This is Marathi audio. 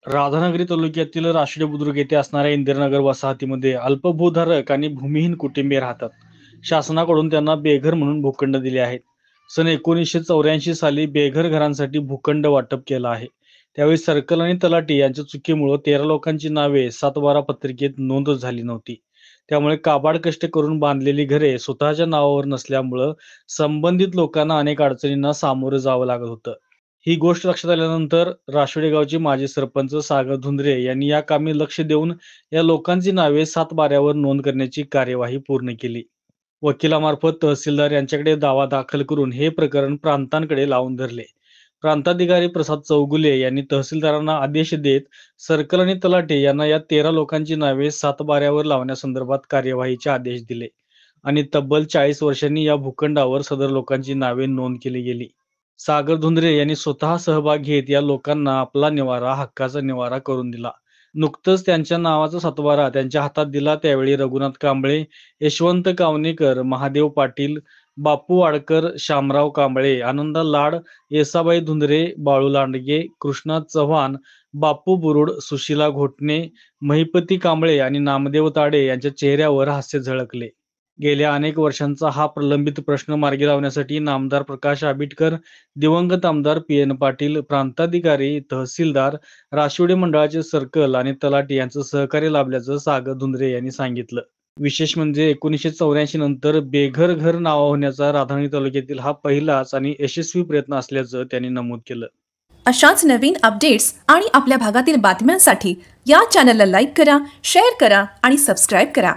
राधानगरी तालुक्यातील राशिडे बुद्रुक येथे असणाऱ्या इंदिरानगर वसाहतीमध्ये अल्पभूधारक आणि भूमिहीन कुटुंबीय राहतात. शासनाकडून त्यांना बेघर म्हणून भूखंड दिले आहेत. सन 1984 साली बेघर घरांसाठी भूखंड वाटप केलं आहे. त्यावेळी सर्कल आणि तलाठी यांच्या चुकीमुळे 13 लोकांची नावे 7/12 पत्रिकेत नोंद झाली नव्हती. त्यामुळे काबाड कष्ट करून बांधलेली घरे स्वतःच्या नावावर नसल्यामुळं संबंधित लोकांना अनेक अडचणींना सामोरं जावं लागत होतं. ही गोष्ट लक्षात आल्यानंतर राशिवडे गावचे माजी सरपंच सागर धुंद्रे यांनी या कामी लक्ष देऊन या लोकांची नावे 7/12 नोंद करण्याची कार्यवाही पूर्ण केली. वकिलामार्फत तहसीलदार यांच्याकडे दावा दाखल करून हे प्रकरण प्रांतांकडे लावून धरले. प्रांताधिकारी प्रसाद चौगुले यांनी तहसीलदारांना आदेश देत सर्कल आणि तलाठी यांना या 13 लोकांची नावे 7/12 लावण्यासंदर्भात कार्यवाहीचे आदेश दिले आणि तब्बल 40 वर्षांनी या भूखंडावर सदर लोकांची नावे नोंद केली गेली. सागर धुंद्रे यांनी स्वतः सहभाग घेत या लोकांना आपला निवारा हक्काचा निवारा करून दिला. नुकतंच त्यांच्या नावाचा 7/12 त्यांच्या हातात दिला त्यावेळी रघुनाथ कांबळे, यशवंत कावनेकर, महादेव पाटील, बापू वाडकर, शामराव कांबळे, आनंदा लाड, येसाबाई धुंद्रे, बाळू लांडगे, कृष्णा चव्हाण, बापू बुरुड, सुशीला घोटणे, महिपती कांबळे आणि नामदेव ताडे यांच्या चेहऱ्यावर हास्य झळकले. गेल्या अनेक वर्षांचा हा प्रलंबित प्रश्न मार्गी लावण्यासाठी नामदार प्रकाश आंबेडकर, दिवंगत आमदार पी.एन. पाटील, प्रांताधिकारी, तहसीलदार, राशिवडे मंडळाचे सर्कल आणि तलाठी यांचं सहकार्य लाभल्याचं सागर धुंद्रे यांनी सांगितलं. विशेष म्हणजे 1984 नंतर बेघर घर नावा होण्याचा राधानगरी तालुक्यातील हा पहिलाच आणि यशस्वी प्रयत्न असल्याचं त्यांनी नमूद केलं. अशाच नवीन अपडेट्स आणि आपल्या भागातील बातम्यांसाठी या चॅनलला लाईक करा, शेअर करा आणि सबस्क्राईब करा.